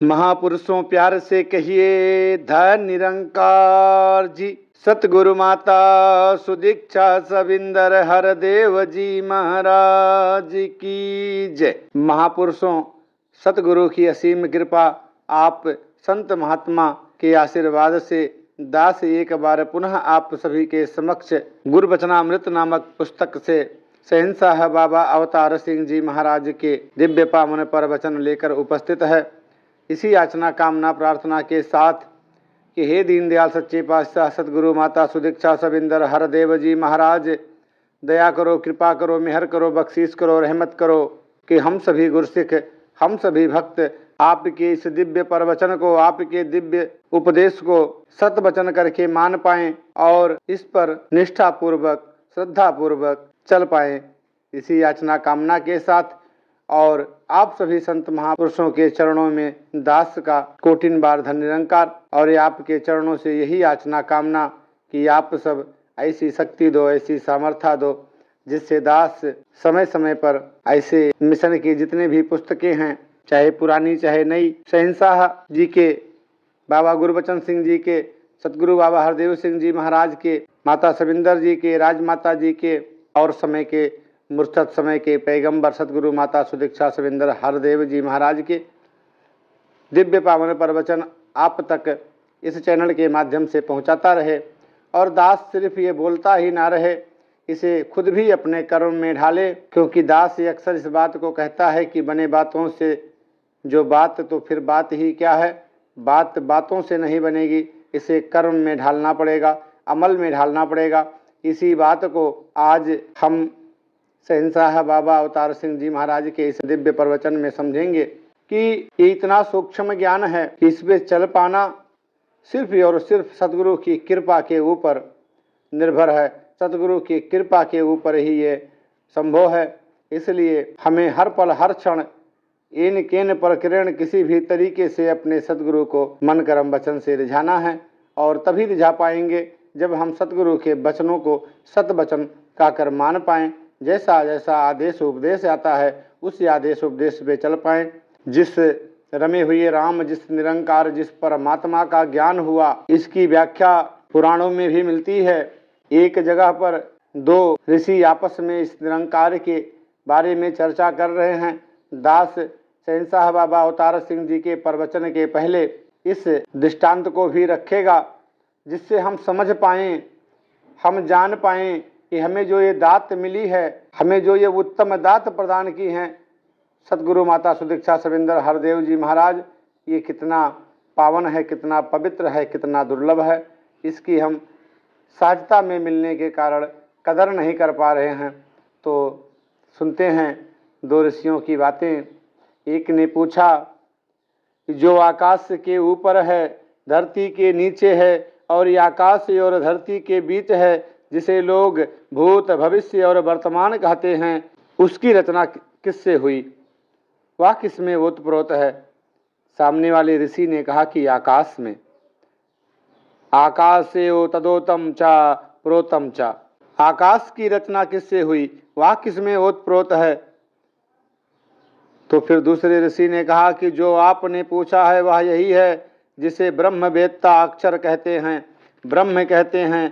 महापुरुषों प्यार से कहिए धन निरंकार जी। सतगुरु माता सुदीक्षा सविंदर हरदेव जी महाराज की जय। महापुरुषों सतगुरु की असीम कृपा, आप संत महात्मा के आशीर्वाद से दास एक बार पुनः आप सभी के समक्ष गुरु वचनामृत नामक पुस्तक से शहंशाह बाबा अवतार सिंह जी महाराज के दिव्य पावन पर वचन लेकर उपस्थित है। इसी याचना कामना प्रार्थना के साथ कि हे दीनदयाल सच्चे पातशाह सतगुरु माता सुदीक्षा सविंदर हरदेव जी महाराज, दया करो, कृपा करो, मेहर करो, बख्शीश करो, रहमत करो कि हम सभी गुरसिख, हम सभी भक्त आपके इस दिव्य प्रवचन को, आपके दिव्य उपदेश को सत वचन करके मान पाएं और इस पर निष्ठा पूर्वक श्रद्धा पूर्वक चल पाएं। इसी याचना कामना के साथ और आप सभी संत महापुरुषों के चरणों में दास का कोटिन बार धन निरंकार, और आपके चरणों से यही याचना कामना कि आप सब ऐसी शक्ति दो, ऐसी सामर्थ्य दो जिससे दास समय समय पर ऐसे मिशन की जितने भी पुस्तकें हैं, चाहे पुरानी चाहे नई, शहंशाह जी के, बाबा गुरबचन सिंह जी के, सतगुरु बाबा हरदेव सिंह जी महाराज के, माता सविंदर जी के, राजमाता जी के और समय के मुर्शद समय के पैगंबर सतगुरु माता सुदीक्षा सविंदर हरदेव जी महाराज के दिव्य पावन प्रवचन आप तक इस चैनल के माध्यम से पहुंचाता रहे। और दास सिर्फ ये बोलता ही ना रहे, इसे खुद भी अपने कर्म में ढाले, क्योंकि दास अक्सर इस बात को कहता है कि बने बातों से जो बात, तो फिर बात ही क्या है, बात बातों से नहीं बनेगी, इसे कर्म में ढालना पड़ेगा, अमल में ढालना पड़ेगा। इसी बात को आज हम शहंशाह बाबा अवतार सिंह जी महाराज के इस दिव्य प्रवचन में समझेंगे कि ये इतना सूक्ष्म ज्ञान है कि इस पे चल पाना सिर्फ और सिर्फ सतगुरु की कृपा के ऊपर निर्भर है, सतगुरु की कृपा के ऊपर ही ये संभव है। इसलिए हमें हर पल हर क्षण इन केन प्रकरण किसी भी तरीके से अपने सतगुरु को मन कर्म वचन से रिझाना है, और तभी रिझा पाएंगे जब हम सतगुरु के वचनों को सत वचन का कर मान पाएं। जैसा जैसा आदेश उपदेश आता है उस आदेश उपदेश पे चल पाएं। जिस रमे हुए राम, जिस निरंकार, जिस परमात्मा का ज्ञान हुआ, इसकी व्याख्या पुराणों में भी मिलती है। एक जगह पर दो ऋषि आपस में इस निरंकार के बारे में चर्चा कर रहे हैं। दास शहंशाह बाबा अवतार सिंह जी के प्रवचन के पहले इस दृष्टांत को भी रखेगा, जिससे हम समझ पाएं, हम जान पाएं कि हमें जो ये दात मिली है, हमें जो ये उत्तम दात प्रदान की हैं सतगुरु माता सुदीक्षा सविंदर हरदेव जी महाराज, ये कितना पावन है, कितना पवित्र है, कितना दुर्लभ है। इसकी हम सहजता में मिलने के कारण कदर नहीं कर पा रहे हैं। तो सुनते हैं दो ऋषियों की बातें। एक ने पूछा कि जो आकाश के ऊपर है, धरती के नीचे है, और ये आकाश और धरती के बीच है, जिसे लोग भूत भविष्य और वर्तमान कहते हैं, उसकी रचना किससे हुई, वह किसमें ओतप्रोत है। सामने वाले ऋषि ने कहा कि आकाश में। आकाशेयो तदोतम चा प्रोतम चा, आकाश की रचना किससे हुई, वह किसमें ओतप्रोत है। तो फिर दूसरे ऋषि ने कहा कि जो आपने पूछा है वह यही है जिसे ब्रह्म वेत्ता अक्षर कहते हैं, ब्रह्म कहते हैं।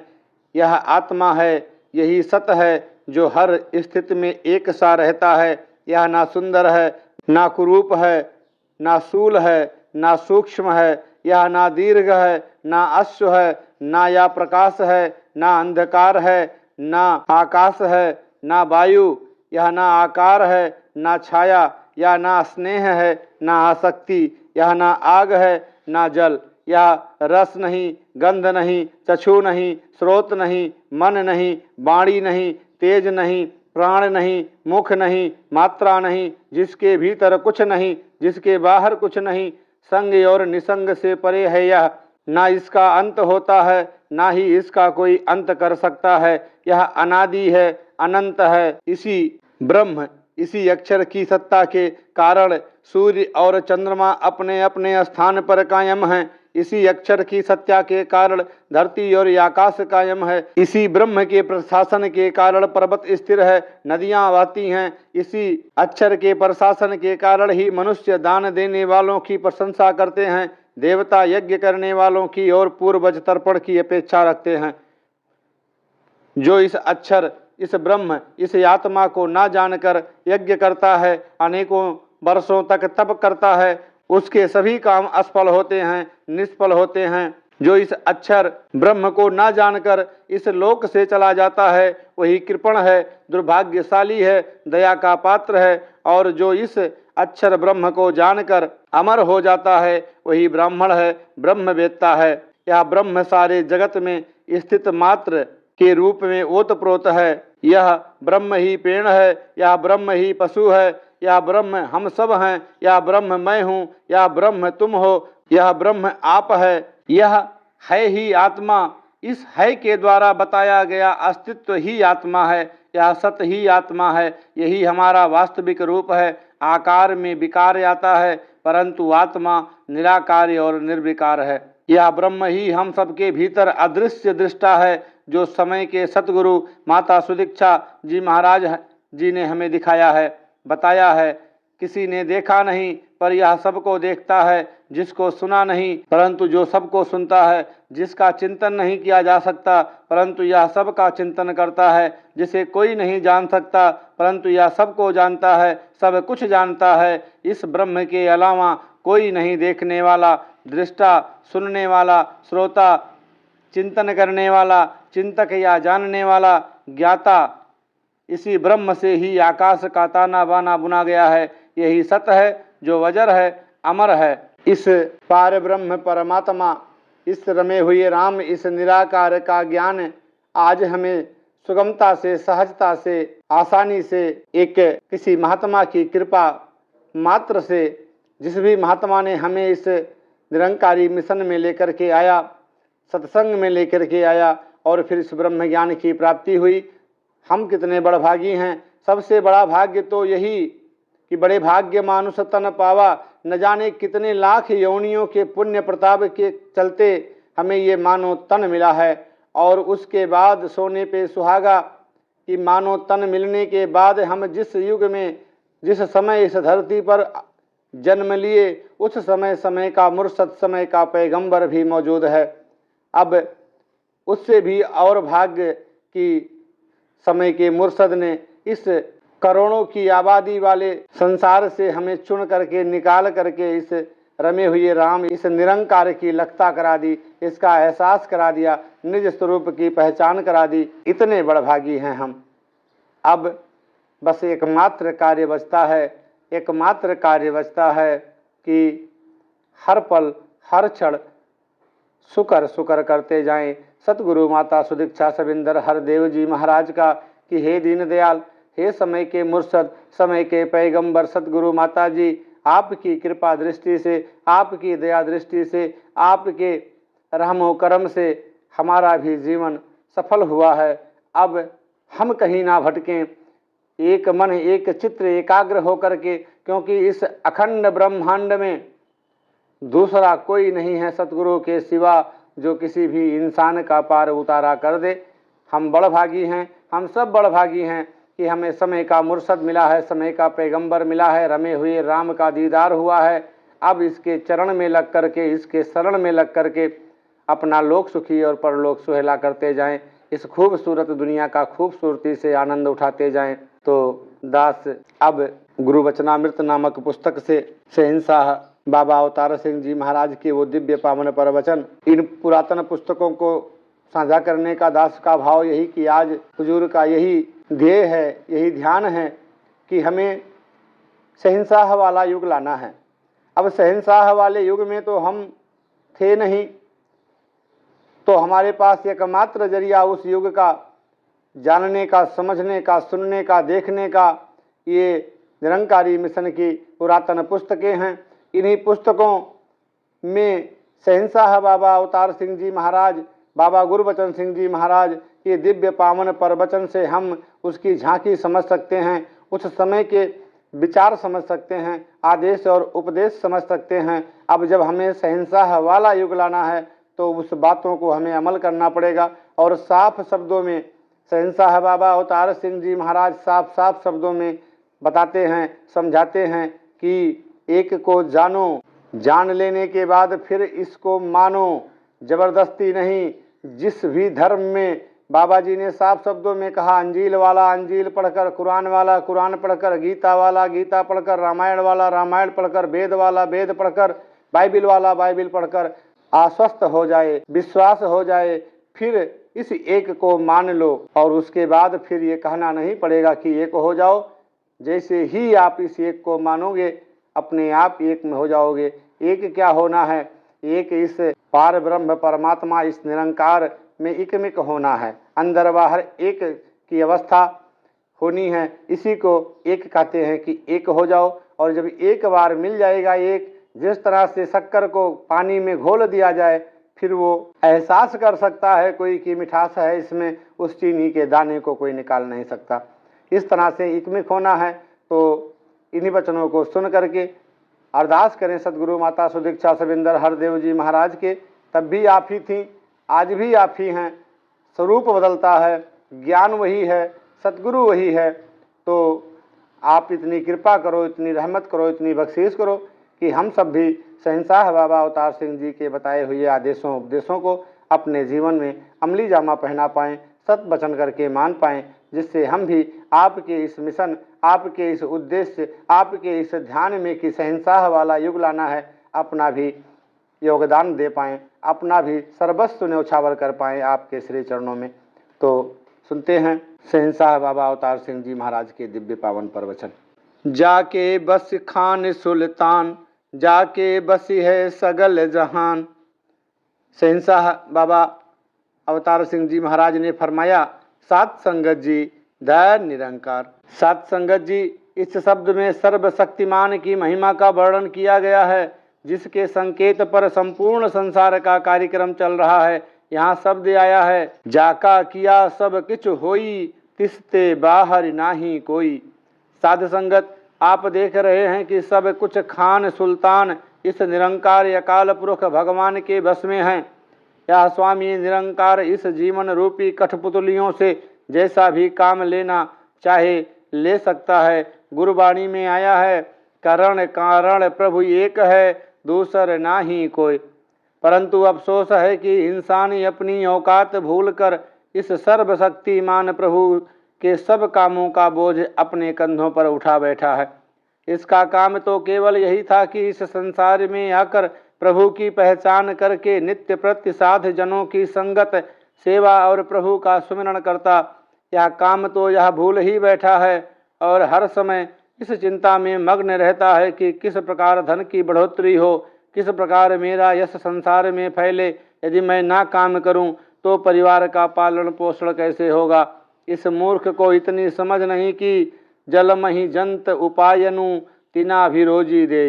यह आत्मा है, यही सत है जो हर स्थिति में एक सा रहता है। यह ना सुंदर है, ना कुरूप है, ना स्थूल है, ना सूक्ष्म है। यह ना दीर्घ है, ना अश्व है, ना या प्रकाश है, ना अंधकार है, ना आकाश है, ना वायु। यह ना आकार है, ना छाया, यह ना स्नेह है, ना आसक्ति। यह ना आग है, ना जल। यह रस नहीं, गंध नहीं, चक्षु नहीं, स्रोत नहीं, मन नहीं, वाणी नहीं, तेज नहीं, प्राण नहीं, मुख नहीं, मात्रा नहीं, जिसके भीतर कुछ नहीं, जिसके बाहर कुछ नहीं, संग और निसंग से परे है यह। ना इसका अंत होता है, ना ही इसका कोई अंत कर सकता है। यह अनादि है, अनंत है। इसी ब्रह्म इसी अक्षर की सत्ता के कारण सूर्य और चंद्रमा अपने अपने स्थान पर कायम हैं। इसी अक्षर की सत्ता के कारण धरती और आकाश कायम है। इसी ब्रह्म के प्रशासन के कारण पर्वत स्थिर है, नदियां बहती हैं। इसी अक्षर के प्रशासन के कारण ही मनुष्य दान देने वालों की प्रशंसा करते हैं, देवता यज्ञ करने वालों की और पूर्वज तर्पण की अपेक्षा रखते हैं। जो इस अक्षर, इस ब्रह्म, इस आत्मा को ना जानकर यज्ञ करता है, अनेकों वर्षों तक तप करता है, उसके सभी काम असफल होते हैं, निष्फल होते हैं। जो इस अक्षर ब्रह्म को ना जानकर इस लोक से चला जाता है, वही कृपण है, दुर्भाग्यशाली है, दया का पात्र है। और जो इस अक्षर ब्रह्म को जानकर अमर हो जाता है, वही ब्राह्मण है, ब्रह्मवेत्ता है। यह ब्रह्म सारे जगत में स्थित मात्र के रूप में ओतप्रोत है। यह ब्रह्म ही पेड़ है, यह ब्रह्म ही पशु है, यह ब्रह्म हम सब हैं, यह ब्रह्म मैं हूँ, यह ब्रह्म तुम हो, यह ब्रह्म आप है। यह है ही आत्मा। इस है के द्वारा बताया गया अस्तित्व ही आत्मा है, यह सत ही आत्मा है। यही हमारा वास्तविक रूप है। आकार में विकार आता है, परंतु आत्मा निराकार और निर्विकार है। यह ब्रह्म ही हम सबके भीतर अदृश्य दृष्टा है, जो समय के सतगुरु माता सुदीक्षा जी महाराज जी ने हमें दिखाया है, बताया है। किसी ने देखा नहीं, पर यह सबको देखता है। जिसको सुना नहीं, परंतु जो सबको सुनता है। जिसका चिंतन नहीं किया जा सकता, परंतु यह सबका चिंतन करता है। जिसे कोई नहीं जान सकता, परंतु यह सबको जानता है, सब कुछ जानता है। इस ब्रह्म के अलावा कोई नहीं देखने वाला, दृष्टा, सुनने वाला, श्रोता, चिंतन करने वाला, चिंतक या जानने वाला, ज्ञाता। इसी ब्रह्म से ही आकाश का ताना बाना बुना गया है। यही सत है, जो वजर है, अमर है। इस पार ब्रह्म परमात्मा, इस रमे हुए राम, इस निराकार का ज्ञान आज हमें सुगमता से, सहजता से, आसानी से, एक किसी महात्मा की कृपा मात्र से, जिस भी महात्मा ने हमें इस निरंकारी मिशन में लेकर के आया, सत्संग में लेकर के आया और फिर इस ब्रह्म ज्ञान की प्राप्ति हुई। हम कितने बड़भागी हैं। सबसे बड़ा भाग्य तो यही कि बड़े भाग्य मानुष तन पावा। न जाने कितने लाख योनियों के पुण्य प्रताप के चलते हमें ये मानो तन मिला है। और उसके बाद सोने पे सुहागा कि मानो तन मिलने के बाद हम जिस युग में, जिस समय इस धरती पर जन्म लिए, उस समय का मुर्शद, समय का पैगंबर भी मौजूद है। अब उससे भी और भाग्य की समय के मुर्शद ने इस करोड़ों की आबादी वाले संसार से हमें चुन करके, निकाल करके इस रमे हुए राम, इस निरंकार की लगता करा दी, इसका एहसास करा दिया, निज स्वरूप की पहचान करा दी। इतने बड़भागी हैं हम। अब बस एकमात्र कार्य बचता है, एकमात्र कार्य बचता है कि हर पल, हर क्षण शुक्र शुक्र करते जाएं सतगुरु माता सुदीक्षा सविंदर हरदेव जी महाराज का कि हे दीनदयाल, हे समय के मुर्शद, समय के पैगंबर सतगुरु माता जी, आपकी कृपा दृष्टि से, आपकी दया दृष्टि से, आपके रहमो करम से हमारा भी जीवन सफल हुआ है। अब हम कहीं ना भटकें, एक मन, एक चित्र, एकाग्र होकर के, क्योंकि इस अखंड ब्रह्मांड में दूसरा कोई नहीं है सतगुरु के सिवा जो किसी भी इंसान का पार उतारा कर दे। हम बड़भागी हैं, हम सब बड़भागी हैं कि हमें समय का मुर्शद मिला है, समय का पैगंबर मिला है, रमे हुए राम का दीदार हुआ है। अब इसके चरण में लग करके, इसके शरण में लग करके अपना लोक सुखी और परलोक सुहेला करते जाएं। इस खूबसूरत दुनिया का खूबसूरती से आनंद उठाते जाएं। तो दास अब गुरु वचनामृत नामक पुस्तक से शहंशाह बाबा अवतार सिंह जी महाराज के वो दिव्य पावन प्रवचन, इन पुरातन पुस्तकों को साझा करने का दास का भाव यही कि आज हुजूर का यही ध्येय है, यही ध्यान है कि हमें शहंशाह वाला युग लाना है। अब शहंशाह वाले युग में तो हम थे नहीं, तो हमारे पास एकमात्र जरिया उस युग का जानने का, समझने का, सुनने का, देखने का ये निरंकारी मिशन की पुरातन पुस्तकें हैं। इन्हीं पुस्तकों में शहंशाह बाबा अवतार सिंह जी महाराज, बाबा गुरबचन सिंह जी महाराज के दिव्य पावन प्रवचन से हम उसकी झांकी समझ सकते हैं, उस समय के विचार समझ सकते हैं, आदेश और उपदेश समझ सकते हैं। अब जब हमें शहंशाह वाला युग लाना है तो उस बातों को हमें अमल करना पड़ेगा। और साफ शब्दों में शहंशाह बाबा अवतार सिंह जी महाराज साफ साफ शब्दों में बताते हैं, समझाते हैं कि एक को जानो, जान लेने के बाद फिर इसको मानो, जबरदस्ती नहीं। जिस भी धर्म में बाबा जी ने साफ शब्दों में कहा, अंजील वाला अंजील पढ़कर, कुरान वाला कुरान पढ़कर, गीता वाला गीता पढ़कर, रामायण वाला रामायण पढ़कर, वेद वाला वेद पढ़कर, बाइबिल वाला बाइबिल पढ़कर आश्वस्त हो जाए, विश्वास हो जाए, फिर इस एक को मान लो। और उसके बाद फिर ये कहना नहीं पड़ेगा कि एक हो जाओ। जैसे ही आप इस एक को मानोगे अपने आप एक में हो जाओगे। एक क्या होना है? एक इस पार ब्रह्म परमात्मा, इस निरंकार में एकमिक होना है, अंदर बाहर एक की अवस्था होनी है। इसी को एक कहते हैं कि एक हो जाओ। और जब एक बार मिल जाएगा एक, जिस तरह से शक्कर को पानी में घोल दिया जाए, फिर वो एहसास कर सकता है कोई कि मिठास है इसमें, उस चीनी के दाने को कोई निकाल नहीं सकता। इस तरह से एकमिक होना है। तो इन्हीं वचनों को सुन करके अरदास करें सदगुरु माता सुदीक्षा सविंदर हरदेव जी महाराज के। तब भी आप ही थी, आज भी आप ही हैं। स्वरूप बदलता है, ज्ञान वही है, सतगुरु वही है। तो आप इतनी कृपा करो, इतनी रहमत करो, इतनी बख्शीश करो कि हम सब भी शहंशाह बाबा अवतार सिंह जी के बताए हुए आदेशों उपदेशों को अपने जीवन में अमली जामा पहना पाएँ, सत वचन करके मान पाएँ, जिससे हम भी आपके इस मिशन, आपके इस उद्देश्य, आपके इस ध्यान में कि शहंशाह वाला युग लाना है, अपना भी योगदान दे पाएँ, अपना भी सर्वस्व न्यौछावर कर पाएँ आपके श्री चरणों में। तो सुनते हैं शहंशाह बाबा अवतार सिंह जी महाराज के दिव्य पावन प्रवचन। जाके बस खान सुल्तान, जाके बसी है सगल जहान। शहंशाह बाबा अवतार सिंह जी महाराज ने फरमाया, सात संगत जी द निरंकार। सात संगत जी, इस शब्द में सर्वशक्तिमान की महिमा का वर्णन किया गया है, जिसके संकेत पर संपूर्ण संसार का कार्यक्रम चल रहा है। यहाँ शब्द आया है, जाका किया सब किछ होई, तिसते बाहर नाही कोई। साध संगत, आप देख रहे हैं कि सब कुछ खान सुल्तान इस निरंकार अकाल पुरुष भगवान के बस में हैं। यह स्वामी निरंकार इस जीवन रूपी कठपुतलियों से जैसा भी काम लेना चाहे ले सकता है। गुरुवाणी में आया है, करण कारण प्रभु एक है, दूसर नाही कोई। परंतु अफसोस है कि इंसान अपनी औकात भूलकर इस सर्वशक्तिमान प्रभु के सब कामों का बोझ अपने कंधों पर उठा बैठा है। इसका काम तो केवल यही था कि इस संसार में आकर प्रभु की पहचान करके नित्य प्रति साध जनों की संगत, सेवा और प्रभु का सुमिरन करता। यह काम तो यह भूल ही बैठा है और हर समय इस चिंता में मग्न रहता है कि किस प्रकार धन की बढ़ोतरी हो, किस प्रकार मेरा यश संसार में फैले। यदि मैं ना काम करूं तो परिवार का पालन पोषण कैसे होगा। इस मूर्ख को इतनी समझ नहीं कि जलमहि जंत उपायनु तिना भी रोजी दे।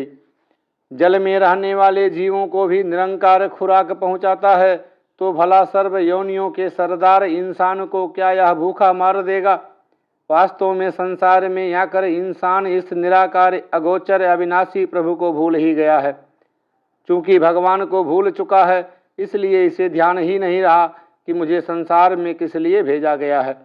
जल में रहने वाले जीवों को भी निरंकार खुराक पहुंचाता है, तो भला सर्व योनियों के सरदार इंसान को क्या यह भूखा मार देगा। वास्तव में संसार में आकर इंसान इस निराकार अगोचर अविनाशी प्रभु को भूल ही गया है। चूंकि भगवान को भूल चुका है, इसलिए इसे ध्यान ही नहीं रहा कि मुझे संसार में किस लिए भेजा गया है।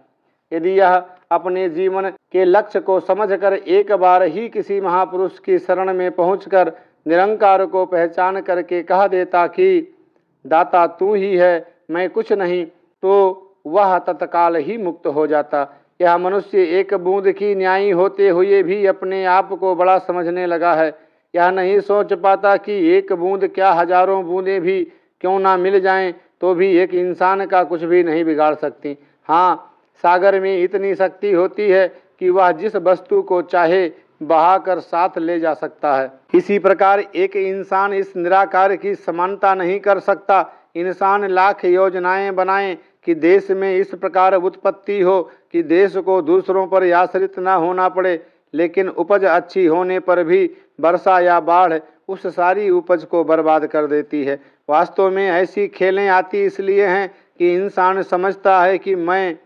यदि यह अपने जीवन के लक्ष्य को समझकर एक बार ही किसी महापुरुष की शरण में पहुंचकर निरंकार को पहचान करके कह देता कि दाता तू ही है, मैं कुछ नहीं, तो वह तत्काल ही मुक्त हो जाता। यह मनुष्य एक बूंद की न्यायी होते हुए भी अपने आप को बड़ा समझने लगा है। यह नहीं सोच पाता कि एक बूंद क्या हजारों बूंदें भी क्यों ना मिल जाएं तो भी एक इंसान का कुछ भी नहीं बिगाड़ सकती। हाँ, सागर में इतनी शक्ति होती है कि वह जिस वस्तु को चाहे बहाकर साथ ले जा सकता है। इसी प्रकार एक इंसान इस निराकार की समानता नहीं कर सकता। इंसान लाख योजनाएं बनाए कि देश में इस प्रकार उत्पत्ति हो कि देश को दूसरों पर आश्रित न होना पड़े, लेकिन उपज अच्छी होने पर भी वर्षा या बाढ़ उस सारी उपज को बर्बाद कर देती है। वास्तव में ऐसी खेलें आती इसलिए हैं कि इंसान समझता है कि मैं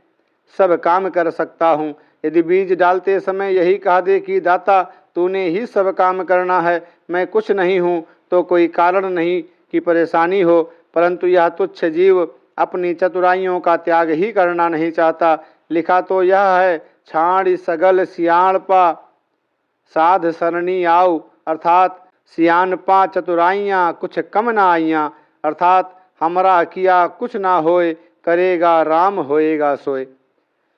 सब काम कर सकता हूँ। यदि बीज डालते समय यही कह दे कि दाता तूने ही सब काम करना है, मैं कुछ नहीं हूँ, तो कोई कारण नहीं कि परेशानी हो। परंतु यह तुच्छ जीव अपनी चतुराइयों का त्याग ही करना नहीं चाहता। लिखा तो यह है, छाड़ी सगल सियाणपा साध सरणी आऊ, अर्थात सियानपा चतुराइयाँ कुछ कम ना आइयाँ, अर्थात हमरा किया कुछ ना होए, करेगा राम होएगा सोए।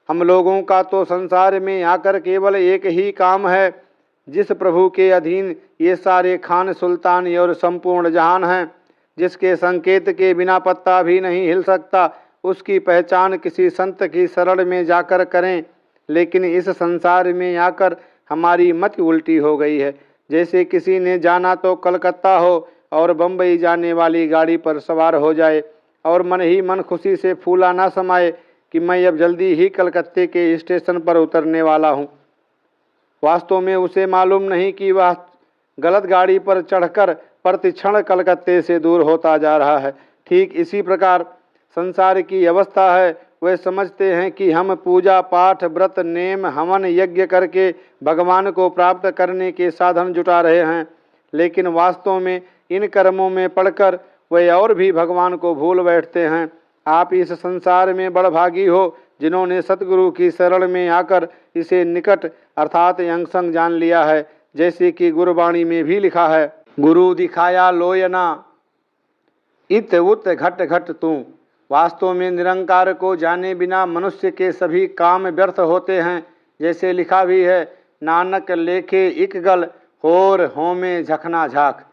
हम लोगों का तो संसार में आकर केवल एक ही काम है, जिस प्रभु के अधीन ये सारे खान सुल्तान और संपूर्ण जहान हैं, जिसके संकेत के बिना पत्ता भी नहीं हिल सकता, उसकी पहचान किसी संत की शरण में जाकर करें। लेकिन इस संसार में आकर हमारी मति उल्टी हो गई है। जैसे किसी ने जाना तो कलकत्ता हो और बम्बई जाने वाली गाड़ी पर सवार हो जाए और मन ही मन खुशी से फूला ना समाए कि मैं अब जल्दी ही कलकत्ते के स्टेशन पर उतरने वाला हूँ। वास्तव में उसे मालूम नहीं कि वह गलत गाड़ी पर चढ़कर प्रतिक्षण कलकत्ते से दूर होता जा रहा है। ठीक इसी प्रकार संसार की अवस्था है। वे समझते हैं कि हम पूजा पाठ व्रत नेम हवन यज्ञ करके भगवान को प्राप्त करने के साधन जुटा रहे हैं, लेकिन वास्तव में इन कर्मों में पड़कर वे और भी भगवान को भूल बैठते हैं। आप इस संसार में बड़भागी हो, जिन्होंने सतगुरु की शरण में आकर इसे निकट अर्थात अंगसंग जान लिया है। जैसे कि गुरुवाणी में भी लिखा है, गुरु दिखाया लोयना इत उत घट घट तू। वास्तव में निरंकार को जाने बिना मनुष्य के सभी काम व्यर्थ होते हैं। जैसे लिखा भी है, नानक लेखे इक गल होर होमे झखना झाक।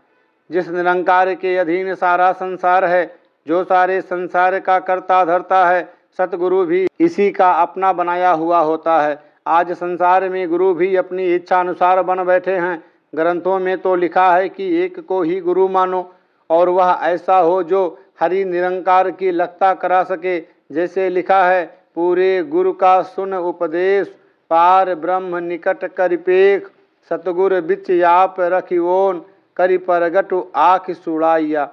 जिस निरंकार के अधीन सारा संसार है, जो सारे संसार का कर्ता धर्ता है, सतगुरु भी इसी का अपना बनाया हुआ होता है। आज संसार में गुरु भी अपनी इच्छा अनुसार बन बैठे हैं। ग्रंथों में तो लिखा है कि एक को ही गुरु मानो, और वह ऐसा हो जो हरि निरंकार की लगता करा सके। जैसे लिखा है, पूरे गुरु का सुन उपदेश, पार ब्रह्म निकट करिपेख, सतगुर बिच आप रखिओन, करि परगटु आँख सुड़ाइया।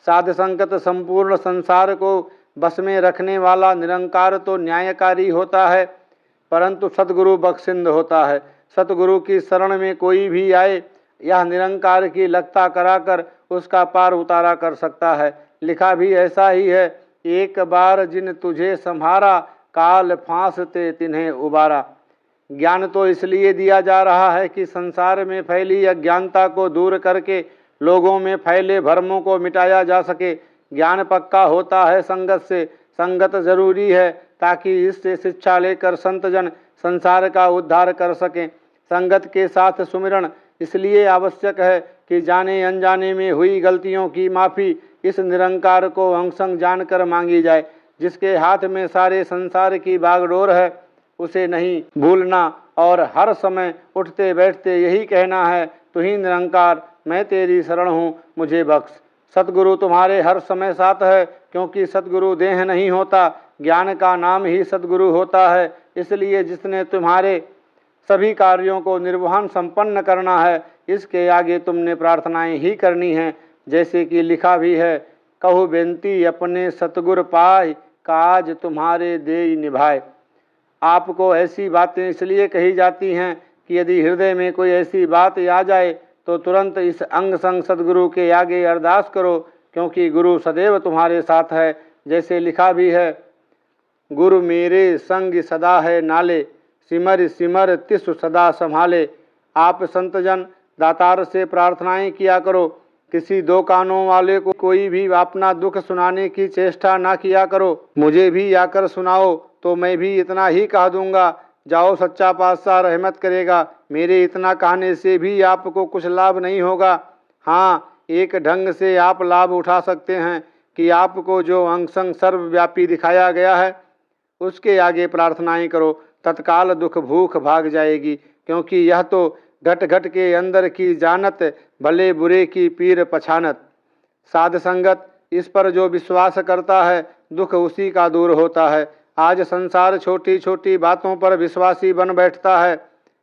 साध संगत संपूर्ण संसार को बस में रखने वाला निरंकार तो न्यायकारी होता है, परंतु सतगुरु बख्शिंद होता है। सतगुरु की शरण में कोई भी आए, यह निरंकार की लगता कराकर उसका पार उतारा कर सकता है। लिखा भी ऐसा ही है, एक बार जिन तुझे संभारा, काल फांसते तिन्हें उबारा। ज्ञान तो इसलिए दिया जा रहा है कि संसार में फैली अज्ञानता को दूर करके लोगों में फैले भ्रमों को मिटाया जा सके। ज्ञान पक्का होता है संगत से। संगत जरूरी है ताकि इससे शिक्षा लेकर संतजन संसार का उद्धार कर सकें। संगत के साथ सुमिरन इसलिए आवश्यक है कि जाने अनजाने में हुई गलतियों की माफ़ी इस निरंकार को अंगसंग जानकर मांगी जाए। जिसके हाथ में सारे संसार की बागडोर है, उसे नहीं भूलना और हर समय उठते बैठते यही कहना है, तू ही निरंकार, मैं तेरी शरण हूँ, मुझे बख्श। सतगुरु तुम्हारे हर समय साथ है, क्योंकि सतगुरु देह नहीं होता, ज्ञान का नाम ही सतगुरु होता है। इसलिए जिसने तुम्हारे सभी कार्यों को निर्वहन संपन्न करना है, इसके आगे तुमने प्रार्थनाएं ही करनी हैं। जैसे कि लिखा भी है, कहु बेनती अपने सतगुर पाए, काज तुम्हारे देई निभाए। आपको ऐसी बातें इसलिए कही जाती हैं कि यदि हृदय में कोई ऐसी बात आ जाए तो तुरंत इस अंग संग सदगुरु के आगे अरदास करो, क्योंकि गुरु सदैव तुम्हारे साथ है। जैसे लिखा भी है, गुरु मेरे संग सदा है नाले, सिमर सिमर तिसु सदा संभाले। आप संतजन दातार से प्रार्थनाएं किया करो। किसी दो कानों वाले को कोई भी अपना दुख सुनाने की चेष्टा ना किया करो। मुझे भी आकर सुनाओ तो मैं भी इतना ही कह दूंगा, जाओ सच्चा पातशाह रहमत करेगा। मेरे इतना कहने से भी आपको कुछ लाभ नहीं होगा। हाँ, एक ढंग से आप लाभ उठा सकते हैं कि आपको जो अंगसंग सर्वव्यापी दिखाया गया है उसके आगे प्रार्थनाएं करो, तत्काल दुख भूख भाग जाएगी। क्योंकि यह तो घट घट के अंदर की जानत, भले बुरे की पीर पछानत। साध संगत इस पर जो विश्वास करता है, दुख उसी का दूर होता है। आज संसार छोटी छोटी बातों पर विश्वासी बन बैठता है।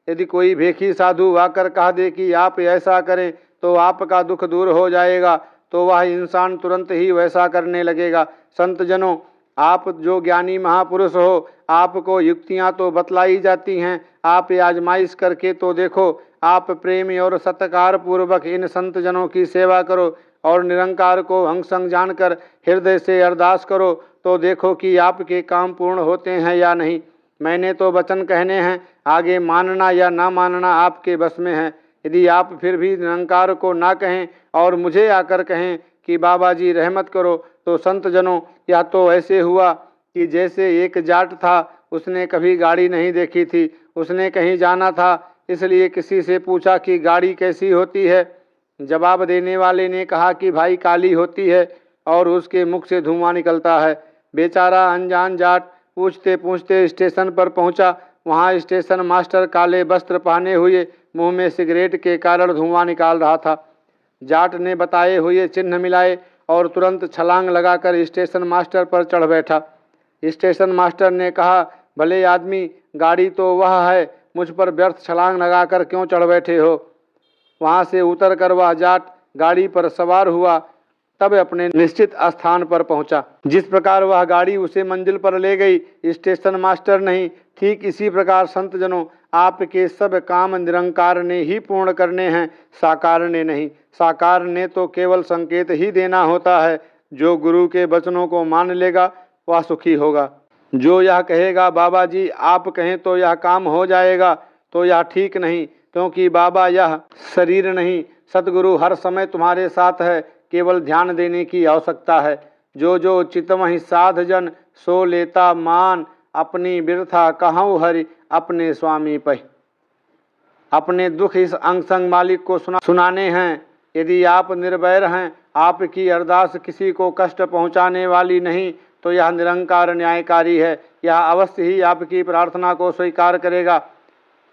यदि कोई भेखी साधु आकर कह दे कि आप ऐसा करें तो आपका दुख दूर हो जाएगा, तो वह इंसान तुरंत ही वैसा करने लगेगा। संतजनों, आप जो ज्ञानी महापुरुष हो, आपको युक्तियां तो बतलाई जाती हैं, आप आजमाइश करके तो देखो। आप प्रेम और सत्कार पूर्वक इन संत जनों की सेवा करो और निरंकार को हंसंग जानकर हृदय से अरदास करो, तो देखो कि आपके काम पूर्ण होते हैं या नहीं। मैंने तो वचन कहने हैं, आगे मानना या ना मानना आपके बस में है। यदि आप फिर भी निरंकार को ना कहें और मुझे आकर कहें कि बाबा जी रहमत करो, तो संत जनों, या तो ऐसे हुआ कि जैसे एक जाट था, उसने कभी गाड़ी नहीं देखी थी, उसने कहीं जाना था, इसलिए किसी से पूछा कि गाड़ी कैसी होती है। जवाब देने वाले ने कहा कि भाई काली होती है और उसके मुख से धुआं निकलता है। बेचारा अनजान जाट पूछते पूछते स्टेशन पर पहुंचा। वहां स्टेशन मास्टर काले वस्त्र पहने हुए मुंह में सिगरेट के कारण धुआं निकाल रहा था। जाट ने बताए हुए चिन्ह मिलाए और तुरंत छलांग लगाकर स्टेशन मास्टर पर चढ़ बैठा। स्टेशन मास्टर ने कहा, भले आदमी, गाड़ी तो वह है, मुझ पर व्यर्थ छलांग लगाकर क्यों चढ़ बैठे हो। वहां से उतरकर वह जाट गाड़ी पर सवार हुआ, तब अपने निश्चित स्थान पर पहुंचा। जिस प्रकार वह गाड़ी उसे मंजिल पर ले गई, स्टेशन मास्टर नहीं, ठीक इसी प्रकार संत जनों, आपके सब काम निरंकार ने ही पूर्ण करने हैं, साकार ने नहीं। साकार ने तो केवल संकेत ही देना होता है। जो गुरु के वचनों को मान लेगा वह सुखी होगा। जो यह कहेगा बाबा जी आप कहें तो यह काम हो जाएगा, तो यह ठीक नहीं, क्योंकि बाबा यह शरीर नहीं, सतगुरु हर समय तुम्हारे साथ है, केवल ध्यान देने की आवश्यकता है। जो चितमहि साध जन, सो लेता मान, अपनी बिरथा कहूँ हरि, अपने स्वामी पहि। अपने दुख इस अंग संग मालिक को सुनाने हैं। यदि आप निर्भय हैं, आपकी अरदास किसी को कष्ट पहुँचाने वाली नहीं, तो यह निरंकार न्यायकारी है। यह अवश्य ही आपकी प्रार्थना को स्वीकार करेगा।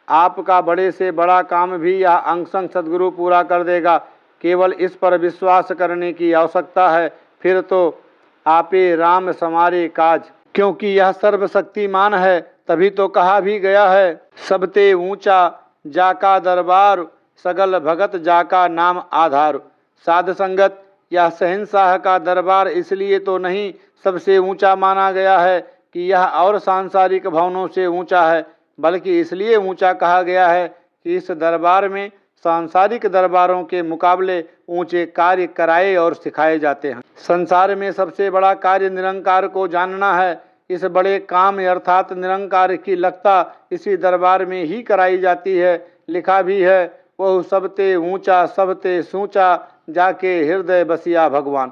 आपका बड़े से बड़ा काम भी यह अंगसंग सद्गुरु पूरा कर देगा। केवल इस पर विश्वास करने की आवश्यकता है, फिर तो आपे राम समारे काज। क्योंकि यह सर्वशक्तिमान है, तभी तो कहा भी गया है, सबते ऊंचा जाका दरबार, सगल भगत जाका नाम आधार। साध संगत यह शहंशाह का दरबार इसलिए तो नहीं सबसे ऊंचा माना गया है कि यह और सांसारिक भवनों से ऊंचा है, बल्कि इसलिए ऊंचा कहा गया है कि इस दरबार में सांसारिक दरबारों के मुकाबले ऊंचे कार्य कराए और सिखाए जाते हैं। संसार में सबसे बड़ा कार्य निरंकार को जानना है। इस बड़े काम अर्थात निरंकार की लगता इसी दरबार में ही कराई जाती है। लिखा भी है, वह सबते ऊंचा सबते सूचा, जाके हृदय बसिया भगवान।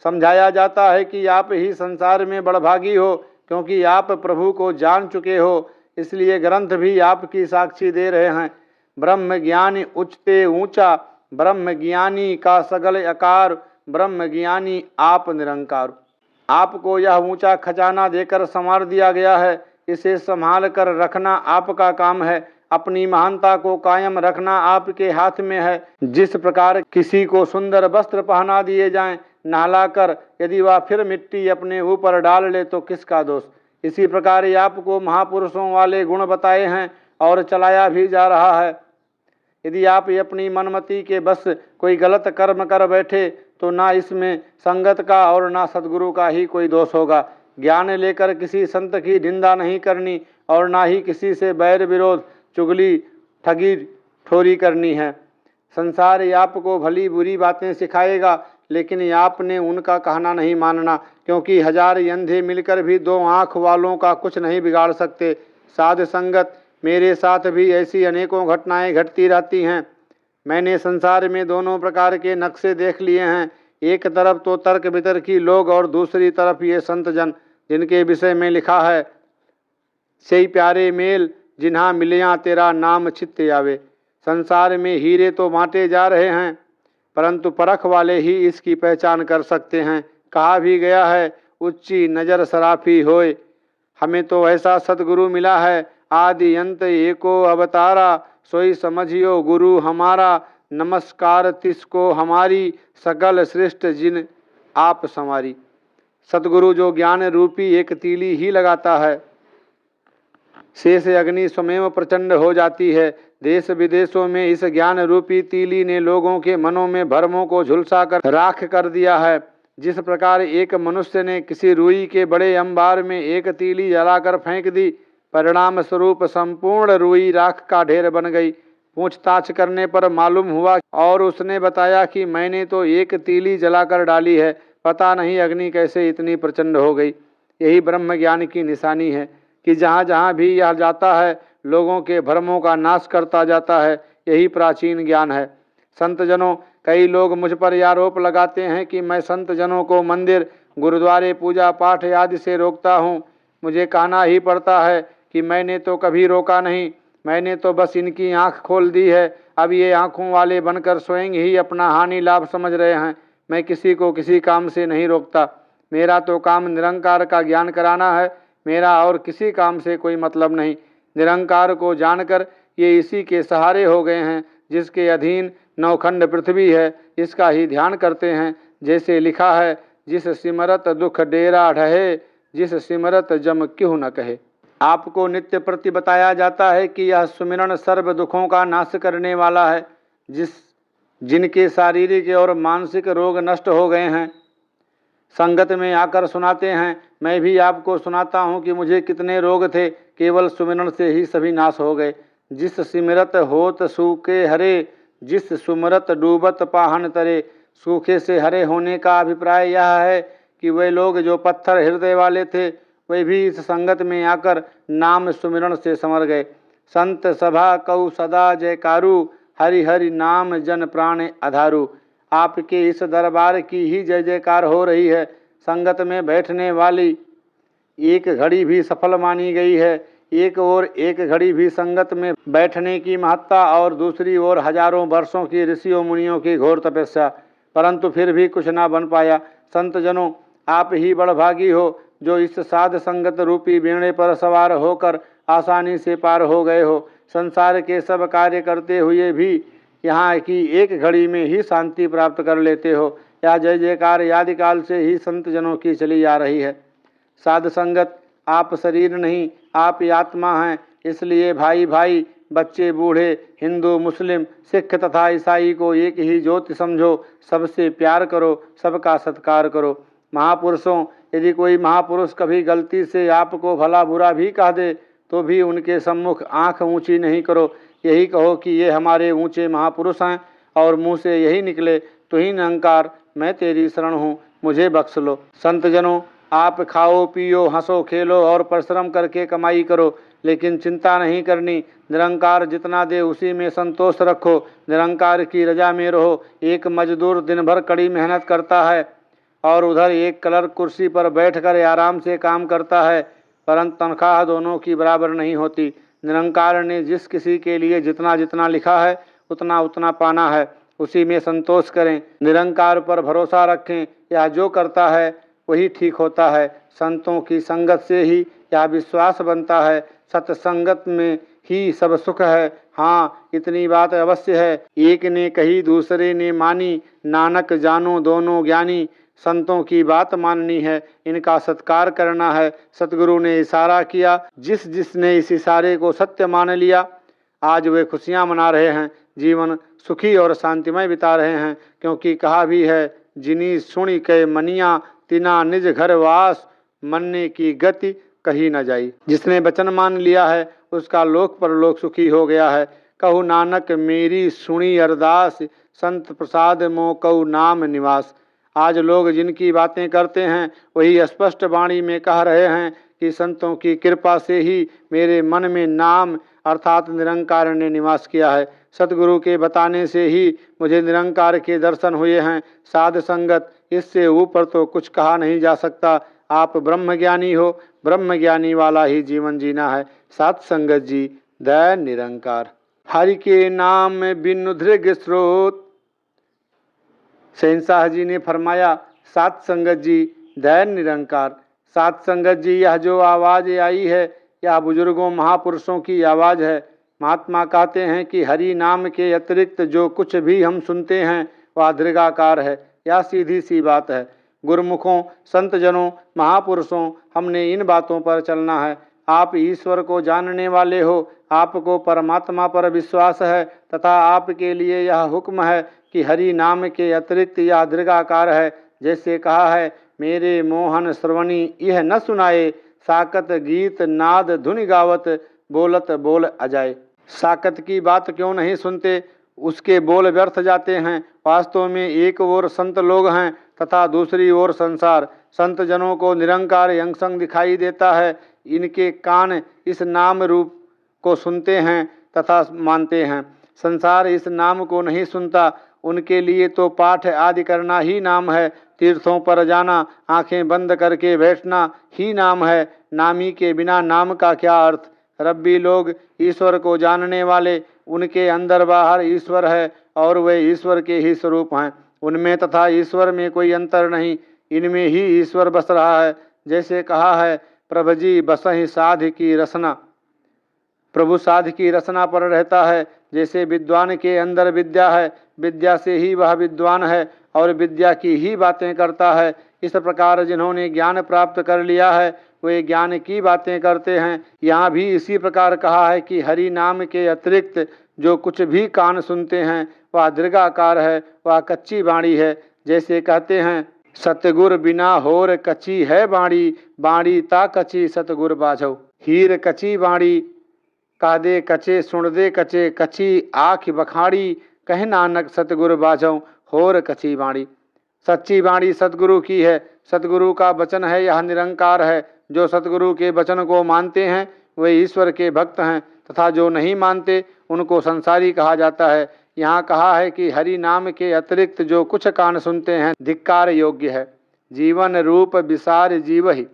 समझाया जाता है कि आप ही संसार में बड़भागी हो, क्योंकि आप प्रभु को जान चुके हो, इसलिए ग्रंथ भी आपकी साक्षी दे रहे हैं। ब्रह्म ज्ञानी उच्चते ऊंचा, ब्रह्म ज्ञानी का सगल आकार, ब्रह्म ज्ञानी आप निरंकार। आपको यह ऊंचा खजाना देकर संवार दिया गया है, इसे संभाल कर रखना आपका काम है। अपनी महानता को कायम रखना आपके हाथ में है। जिस प्रकार किसी को सुंदर वस्त्र पहना दिए जाएं, नहलाकर, यदि वह फिर मिट्टी अपने ऊपर डाल ले तो किसका दोष। इसी प्रकार आपको महापुरुषों वाले गुण बताए हैं और चलाया भी जा रहा है। यदि आप अपनी मनमति के बस कोई गलत कर्म कर बैठे, तो ना इसमें संगत का और ना सद्गुरु का ही कोई दोष होगा। ज्ञान लेकर किसी संत की निंदा नहीं करनी और ना ही किसी से बैर विरोध, चुगली, ठगी, ठोरी करनी है। संसार आपको भली बुरी बातें सिखाएगा, लेकिन आपने उनका कहना नहीं मानना, क्योंकि हजार अंधे मिलकर भी दो आँख वालों का कुछ नहीं बिगाड़ सकते। साध संगत, मेरे साथ भी ऐसी अनेकों घटनाएं घटती रहती हैं। मैंने संसार में दोनों प्रकार के नक्शे देख लिए हैं। एक तरफ तो तर्क वितर्की लोग और दूसरी तरफ ये संत जन, जिनके विषय में लिखा है, सही प्यारे मेल जिन्हा मिलिया तेरा नाम चित्ते आवे। संसार में हीरे तो बांटे जा रहे हैं, परंतु परख वाले ही इसकी पहचान कर सकते हैं। कहा भी गया है, उच्ची नजर सराफी होए। हमें तो ऐसा सतगुरु मिला है, आदि अंत एको अवतारा, सोई समझियो गुरु हमारा। नमस्कार तिसको हमारी, सकल श्रेष्ठ जिन आप संवारी। सतगुरु जो ज्ञान रूपी एक तीली ही लगाता है, शेष अग्नि स्वयं प्रचंड हो जाती है। देश विदेशों में इस ज्ञान रूपी तीली ने लोगों के मनों में भ्रमों को झुलसा कर राख कर दिया है। जिस प्रकार एक मनुष्य ने किसी रुई के बड़े अंबार में एक तीली जलाकर फेंक दी, परिणाम स्वरूप संपूर्ण रुई राख का ढेर बन गई। पूछताछ करने पर मालूम हुआ और उसने बताया कि मैंने तो एक तीली जलाकर डाली है, पता नहीं अग्नि कैसे इतनी प्रचंड हो गई। यही ब्रह्म ज्ञान की निशानी है कि जहाँ जहाँ भी यह जाता है लोगों के भ्रमों का नाश करता जाता है। यही प्राचीन ज्ञान है। संत जनों, कई लोग मुझ पर यह आरोप लगाते हैं कि मैं संत जनों को मंदिर, गुरुद्वारे, पूजा पाठ आदि से रोकता हूँ। मुझे कहना ही पड़ता है कि मैंने तो कभी रोका नहीं, मैंने तो बस इनकी आंख खोल दी है। अब ये आंखों वाले बनकर स्वयं ही अपना हानि लाभ समझ रहे हैं। मैं किसी को किसी काम से नहीं रोकता। मेरा तो काम निरंकार का ज्ञान कराना है, मेरा और किसी काम से कोई मतलब नहीं। निरंकार को जानकर ये इसी के सहारे हो गए हैं जिसके अधीन नौखंड पृथ्वी है, इसका ही ध्यान करते हैं। जैसे लिखा है, जिस सिमरत दुख डेरा ढहे, जिस सिमरत जम क्यों न कहे। आपको नित्य प्रति बताया जाता है कि यह सुमिरन सर्व दुखों का नाश करने वाला है। जिनके शारीरिक और मानसिक रोग नष्ट हो गए हैं, संगत में आकर सुनाते हैं। मैं भी आपको सुनाता हूँ कि मुझे कितने रोग थे, केवल सुमिरन से ही सभी नाश हो गए। जिस सिमरत होत सूखे हरे, जिस सुमरत डूबत पाहन तरे। सूखे से हरे होने का अभिप्राय यह है कि वे लोग जो पत्थर हृदय वाले थे, वे भी इस संगत में आकर नाम सुमिरन से संवर गए। संत सभा कऊ सदा जयकारू, हरि हरि नाम जन प्राण आधारू। आपके इस दरबार की ही जय जयकार हो रही है। संगत में बैठने वाली एक घड़ी भी सफल मानी गई है। एक ओर एक घड़ी भी संगत में बैठने की महत्ता और दूसरी ओर हजारों वर्षों की ऋषियों मुनियों की घोर तपस्या, परंतु फिर भी कुछ ना बन पाया। संत जनों, आप ही बड़भागी हो जो इस साध संगत रूपी बेड़े पर सवार होकर आसानी से पार हो गए हो। संसार के सब कार्य करते हुए भी यहाँ की एक घड़ी में ही शांति प्राप्त कर लेते हो। यह जय जयकार आदिकाल से ही संत जनों की चली आ रही है। साध संगत, आप शरीर नहीं, आप आत्मा हैं। इसलिए भाई भाई, बच्चे बूढ़े, हिंदू मुस्लिम सिख तथा ईसाई को एक ही ज्योति समझो। सबसे प्यार करो, सबका सत्कार करो। महापुरुषों, यदि कोई महापुरुष कभी गलती से आपको भला बुरा भी कह दे तो भी उनके सम्मुख आंख ऊंची नहीं करो। यही कहो कि ये हमारे ऊंचे महापुरुष हैं और मुँह से यही निकले, तो ही निरंकार मैं तेरी शरण हूँ, मुझे बख्श लो। संत जनों, आप खाओ पियो, हंसो खेलो और परिश्रम करके कमाई करो, लेकिन चिंता नहीं करनी। निरंकार जितना दे उसी में संतोष रखो। निरंकार की रजा में रहो। एक मजदूर दिन भर कड़ी मेहनत करता है और उधर एक क्लर्क कुर्सी पर बैठकर आराम से काम करता है, परंतु तनख्वाह दोनों की बराबर नहीं होती। निरंकार ने जिस किसी के लिए जितना जितना लिखा है उतना उतना पाना है, उसी में संतोष करें। निरंकार पर भरोसा रखें। यह जो करता है वही ठीक होता है। संतों की संगत से ही यह विश्वास बनता है। सत्संगत में ही सब सुख है। हाँ, इतनी बात अवश्य है, एक ने कही दूसरे ने मानी, नानक जानो दोनों ज्ञानी। संतों की बात माननी है, इनका सत्कार करना है। सतगुरु ने इशारा किया, जिस जिसने इस इशारे को सत्य मान लिया आज वे खुशियां मना रहे हैं, जीवन सुखी और शांतिमय बिता रहे हैं। क्योंकि कहा भी है, जिनी सुनी के मनिया तिना निज घर वास, मनने की गति कही न जाई। जिसने वचन मान लिया है उसका लोक परलोक सुखी हो गया है। कहु नानक मेरी सुनी अरदास, संत प्रसाद मो कहु नाम निवास। आज लोग जिनकी बातें करते हैं वही स्पष्ट वाणी में कह रहे हैं कि संतों की कृपा से ही मेरे मन में नाम अर्थात निरंकार ने निवास किया है। सतगुरु के बताने से ही मुझे निरंकार के दर्शन हुए हैं। साध संगत, इससे ऊपर तो कुछ कहा नहीं जा सकता। आप ब्रह्मज्ञानी हो, ब्रह्मज्ञानी वाला ही जीवन जीना है। साध संगत जी, दया निरंकार। हरि के नाम बिनु दृग स्रोत। शहंशाह जी ने फरमाया, साध संगत जी, दया निरंकार। साध संगत जी, यह जो आवाज़ आई है यह बुजुर्गों महापुरुषों की आवाज़ है। महात्मा कहते हैं कि हरि नाम के अतिरिक्त जो कुछ भी हम सुनते हैं वह दीर्घाकार है। यह सीधी सी बात है। गुरुमुखों, संतजनों, महापुरुषों, हमने इन बातों पर चलना है। आप ईश्वर को जानने वाले हो, आपको परमात्मा पर विश्वास है तथा आपके लिए यह हुक्म है कि हरि नाम के अतिरिक्त यह दीर्घाकार है। जैसे कहा है, मेरे मोहन श्रवणी यह न सुनाए, साकत गीत नाद धुनि गावत, बोलत बोल अजाए। साकत की बात क्यों नहीं सुनते, उसके बोल व्यर्थ जाते हैं। वास्तव में एक ओर संत लोग हैं तथा दूसरी ओर संसार। संत जनों को निरंकार यंगसंग दिखाई देता है, इनके कान इस नाम रूप को सुनते हैं तथा मानते हैं। संसार इस नाम को नहीं सुनता, उनके लिए तो पाठ आदि करना ही नाम है, तीर्थों पर जाना, आंखें बंद करके बैठना ही नाम है। नामी के बिना नाम का क्या अर्थ। रब्बी लोग ईश्वर को जानने वाले, उनके अंदर बाहर ईश्वर है और वे ईश्वर के ही स्वरूप हैं। उनमें तथा ईश्वर में कोई अंतर नहीं, इनमें ही ईश्वर बस रहा है। जैसे कहा है, प्रभजी बसहि साध की रसना, प्रभु साध की रचना पर रहता है। जैसे विद्वान के अंदर विद्या है, विद्या से ही वह विद्वान है और विद्या की ही बातें करता है। इस प्रकार जिन्होंने ज्ञान प्राप्त कर लिया है वे ज्ञान की बातें करते हैं। यहाँ भी इसी प्रकार कहा है कि हरि नाम के अतिरिक्त जो कुछ भी कान सुनते हैं वह दीर्घाकार है, वह कच्ची बाणी है। जैसे कहते हैं, सतगुर बिना होर कच्ची है बाणी, बाणी ता कच्ची सतगुर बाझो। हीर कच्ची बाणी, कह दे कचे सुन दे कचे, कच्ची आँख बखाड़ी, कह नानक सतगुरु बाझो होर कच्ची बाणी। सच्ची बाणी सतगुरु की है, सतगुरु का वचन है, यह निरंकार है। जो सतगुरु के वचन को मानते हैं वे ईश्वर के भक्त हैं तथा जो नहीं मानते उनको संसारी कहा जाता है। यहाँ कहा है कि हरि नाम के अतिरिक्त जो कुछ कान सुनते हैं धिक्कार योग्य है। जीवन रूप विसार जीव ही,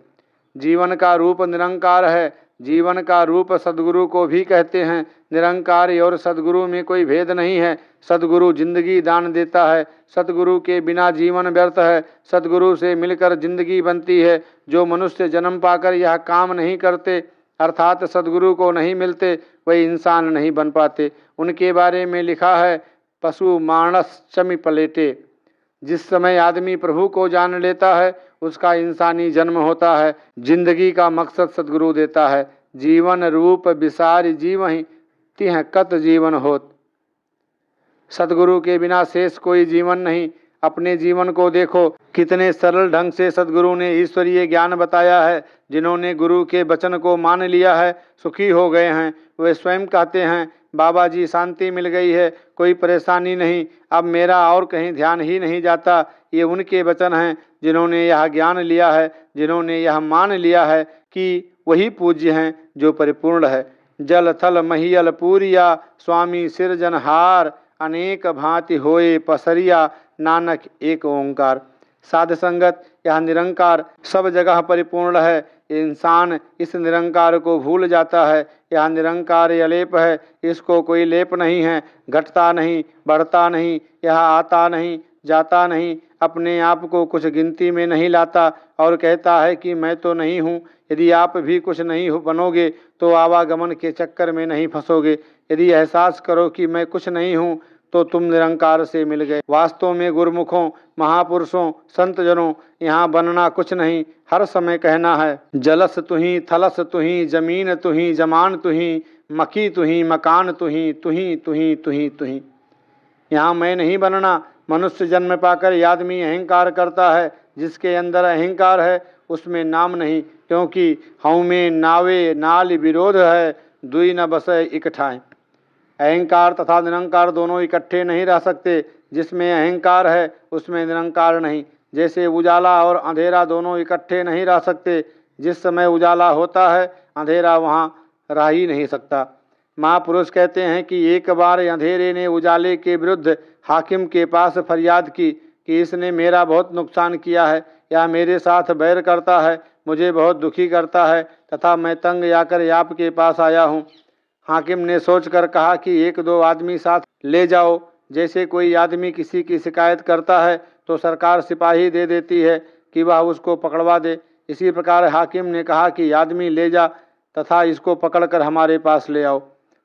जीवन का रूप निरंकार है। जीवन का रूप सद्गुरु को भी कहते हैं। निरंकार और सद्गुरु में कोई भेद नहीं है। सद्गुरु जिंदगी दान देता है, सद्गुरु के बिना जीवन व्यर्थ है। सद्गुरु से मिलकर जिंदगी बनती है। जो मनुष्य जन्म पाकर यह काम नहीं करते अर्थात सद्गुरु को नहीं मिलते, वे इंसान नहीं बन पाते। उनके बारे में लिखा है, पशु मानस चमि पलेटे। जिस समय आदमी प्रभु को जान लेता है उसका इंसानी जन्म होता है। जिंदगी का मकसद सद्गुरु देता है। जीवन रूप विसार जीव ही, तिह कत जीवन होत। सद्गुरु के बिना शेष कोई जीवन नहीं। अपने जीवन को देखो, कितने सरल ढंग से सद्गुरु ने ईश्वरीय ज्ञान बताया है। जिन्होंने गुरु के वचन को मान लिया है सुखी हो गए हैं। वे स्वयं कहते हैं, बाबा जी शांति मिल गई है, कोई परेशानी नहीं, अब मेरा और कहीं ध्यान ही नहीं जाता। ये उनके वचन हैं जिन्होंने यह ज्ञान लिया है, जिन्होंने यह मान लिया है कि वही पूज्य हैं जो परिपूर्ण है। जल थल महियल पूरिया, स्वामी सिरजनहार, अनेक भांति होए पसरिया, नानक एक ओंकार। साध संगत यह निरंकार सब जगह परिपूर्ण है। इंसान इस निरंकार को भूल जाता है। यह निरंकार अलेप है, इसको कोई लेप नहीं है। घटता नहीं, बढ़ता नहीं, यह आता नहीं, जाता नहीं, अपने आप को कुछ गिनती में नहीं लाता और कहता है कि मैं तो नहीं हूँ। यदि आप भी कुछ नहीं बनोगे तो आवागमन के चक्कर में नहीं फंसोगे। यदि एहसास करो कि मैं कुछ नहीं हूँ तो तुम निरंकार से मिल गए। वास्तव में गुरुमुखों, महापुरुषों, संत जनों, यहाँ बनना कुछ नहीं, हर समय कहना है, जलस तुही, थलस तुही, जमीन तुही, जमान तुही, मकी तुही, मकान तुही, तुही तुही तुही तुही। यहाँ मैं नहीं बनना। मनुष्य जन्म पाकर यह आदमी अहंकार करता है। जिसके अंदर अहंकार है उसमें नाम नहीं, क्योंकि हऊ में नावे नाल विरोध है, दुई न बसे इकठाएं। अहंकार तथा निरंकार दोनों इकट्ठे नहीं रह सकते। जिसमें अहंकार है उसमें निरंकार नहीं। जैसे उजाला और अंधेरा दोनों इकट्ठे नहीं रह सकते। जिस समय उजाला होता है अंधेरा वहाँ रह ही नहीं सकता। महापुरुष कहते हैं कि एक बार अंधेरे ने उजाले के विरुद्ध हाकिम के पास फरियाद की कि इसने मेरा बहुत नुकसान किया है, यह मेरे साथ बैर करता है, मुझे बहुत दुखी करता है तथा मैं तंग आकर आपके पास आया हूँ। हाकिम ने सोचकर कहा कि एक दो आदमी साथ ले जाओ। जैसे कोई आदमी किसी की शिकायत करता है तो सरकार सिपाही दे देती है कि वह उसको पकड़वा दे। इसी प्रकार हाकिम ने कहा कि आदमी ले जा तथा इसको पकड़कर हमारे पास ले आओ,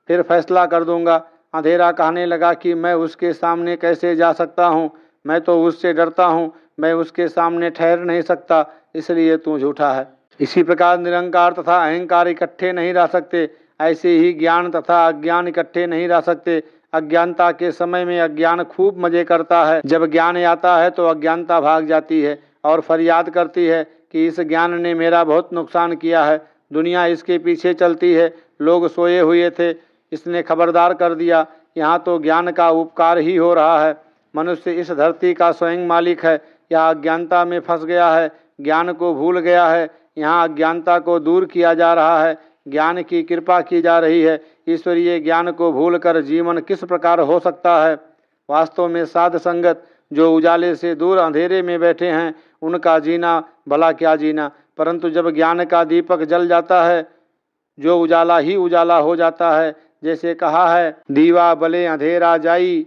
फिर फैसला कर दूंगा। अंधेरा कहने लगा कि मैं उसके सामने कैसे जा सकता हूँ, मैं तो उससे डरता हूँ, मैं उसके सामने ठहर नहीं सकता, इसलिए तू झूठा है। इसी प्रकार निरंकार तथा अहंकार इकट्ठे नहीं रह सकते। ऐसे ही ज्ञान तथा अज्ञान इकट्ठे नहीं रह सकते। अज्ञानता के समय में अज्ञान खूब मजे करता है, जब ज्ञान आता है तो अज्ञानता भाग जाती है और फरियाद करती है कि इस ज्ञान ने मेरा बहुत नुकसान किया है, दुनिया इसके पीछे चलती है, लोग सोए हुए थे, इसने खबरदार कर दिया, यहाँ तो ज्ञान का उपकार ही हो रहा है। मनुष्य इस धरती का स्वयं मालिक है, यह अज्ञानता में फंस गया है, ज्ञान को भूल गया है, यहाँ अज्ञानता को दूर किया जा रहा है, ज्ञान की कृपा की जा रही है। ईश्वरीय ज्ञान को भूलकर जीवन किस प्रकार हो सकता है। वास्तव में साध संगत जो उजाले से दूर अंधेरे में बैठे हैं, उनका जीना भला क्या जीना, परंतु जब ज्ञान का दीपक जल जाता है, जो उजाला ही उजाला हो जाता है। जैसे कहा है, दीवा बले अंधेरा जाई,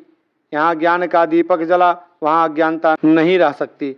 यहाँ ज्ञान का दीपक जला, वहाँ अज्ञानता नहीं रह सकती।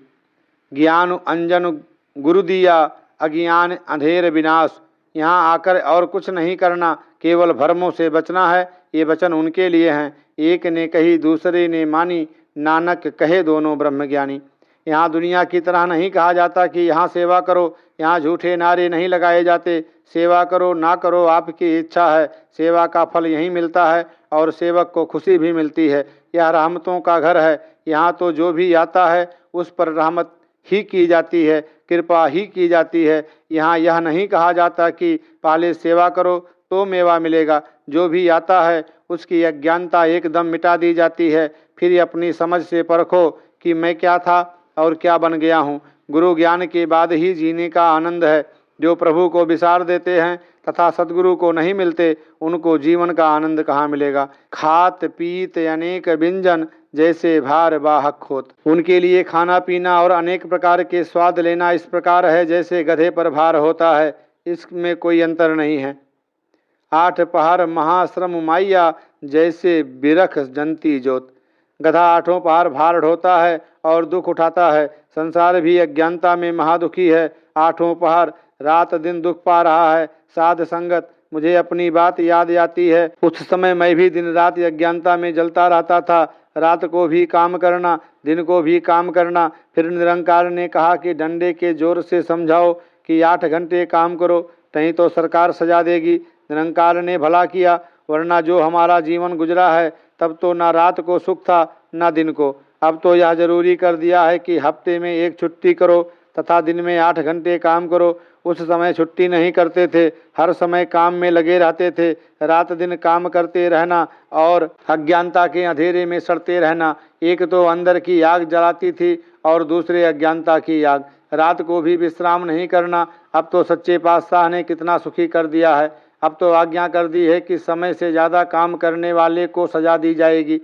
ज्ञान अंजन गुरु दिया, अज्ञान अंधेर विनाश, यहाँ आकर और कुछ नहीं करना, केवल भ्रमों से बचना है। ये वचन उनके लिए हैं, एक ने कही दूसरे ने मानी, नानक कहे दोनों ब्रह्मज्ञानी। यहाँ दुनिया की तरह नहीं कहा जाता कि यहाँ सेवा करो, यहाँ झूठे नारे नहीं लगाए जाते, सेवा करो ना करो आपकी इच्छा है, सेवा का फल यहीं मिलता है और सेवक को खुशी भी मिलती है। यह रहमतों का घर है, यहाँ तो जो भी आता है उस पर रहमत ही की जाती है, कृपा ही की जाती है। यहाँ यह नहीं कहा जाता कि पहले सेवा करो तो मेवा मिलेगा, जो भी आता है उसकी अज्ञानता एकदम मिटा दी जाती है। फिर अपनी समझ से परखो कि मैं क्या था और क्या बन गया हूँ। गुरु ज्ञान के बाद ही जीने का आनंद है। जो प्रभु को विसार देते हैं तथा सद्गुरु को नहीं मिलते, उनको जीवन का आनंद कहाँ मिलेगा। खात पीत अनेक व्यंजन, जैसे भार वाहक होत। उनके लिए खाना पीना और अनेक प्रकार के स्वाद लेना इस प्रकार है जैसे गधे पर भार होता है, इसमें कोई अंतर नहीं है। आठ पहर महाश्रम माइया, जैसे बिरख जनती जोत। गधा आठों पहर भार ढोता है और दुख उठाता है। संसार भी अज्ञानता में महादुखी है, आठों पहर रात दिन दुख पा रहा है। साध संगत, मुझे अपनी बात याद आती है, उस समय मैं भी दिन रात अज्ञानता में जलता रहता था। रात को भी काम करना, दिन को भी काम करना। फिर निरंकार ने कहा कि डंडे के जोर से समझाओ कि 8 घंटे काम करो, नहीं तो सरकार सजा देगी। निरंकार ने भला किया, वरना जो हमारा जीवन गुजरा है तब तो ना रात को सुख था ना दिन को। अब तो यह जरूरी कर दिया है कि हफ्ते में 1 छुट्टी करो तथा दिन में 8 घंटे काम करो। उस समय छुट्टी नहीं करते थे, हर समय काम में लगे रहते थे। रात दिन काम करते रहना और अज्ञानता के अंधेरे में सड़ते रहना, एक तो अंदर की आग जलाती थी और दूसरे अज्ञानता की आग। रात को भी विश्राम नहीं करना। अब तो सच्चे पातशाह ने कितना सुखी कर दिया है। अब तो आज्ञा कर दी है कि समय से ज़्यादा काम करने वाले को सजा दी जाएगी।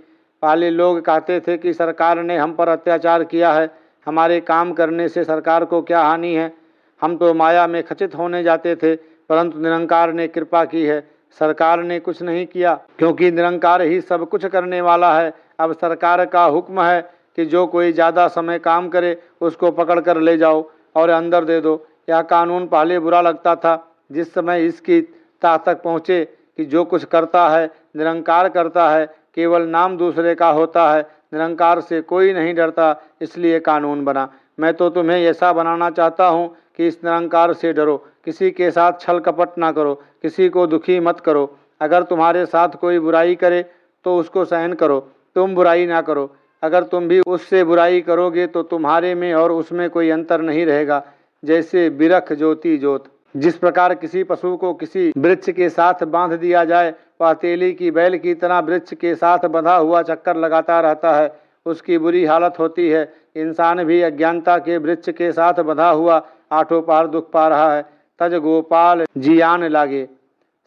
पहले लोग कहते थे कि सरकार ने हम पर अत्याचार किया है, हमारे काम करने से सरकार को क्या हानि है। हम तो माया में खचित होने जाते थे, परंतु निरंकार ने कृपा की है। सरकार ने कुछ नहीं किया, क्योंकि निरंकार ही सब कुछ करने वाला है। अब सरकार का हुक्म है कि जो कोई ज़्यादा समय काम करे उसको पकड़ कर ले जाओ और अंदर दे दो। यह कानून पहले बुरा लगता था, जिस समय इसकी ताह तक पहुँचे कि जो कुछ करता है निरंकार करता है, केवल नाम दूसरे का होता है, निरंकार से कोई नहीं डरता, इसलिए कानून बना। मैं तो तुम्हें ऐसा बनाना चाहता हूँ कि इस निरंकार से डरो, किसी के साथ छल कपट ना करो, किसी को दुखी मत करो। अगर तुम्हारे साथ कोई बुराई करे तो उसको सहन करो, तुम बुराई ना करो। अगर तुम भी उससे बुराई करोगे तो तुम्हारे में और उसमें कोई अंतर नहीं रहेगा। जैसे बिरख ज्योति ज्योत। जिस प्रकार किसी पशु को किसी वृक्ष के साथ बांध दिया जाए, वह तेली की बैल की तरह वृक्ष के साथ बंधा हुआ चक्कर लगाता रहता है, उसकी बुरी हालत होती है। इंसान भी अज्ञानता के वृक्ष के साथ बंधा हुआ आठों पहर दुख पा रहा है। तज गोपाल जियान लागे।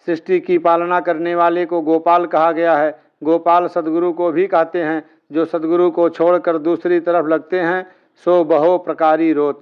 सृष्टि की पालना करने वाले को गोपाल कहा गया है। गोपाल सदगुरु को भी कहते हैं। जो सदगुरु को छोड़कर दूसरी तरफ लगते हैं, सो बहु प्रकारी रोत।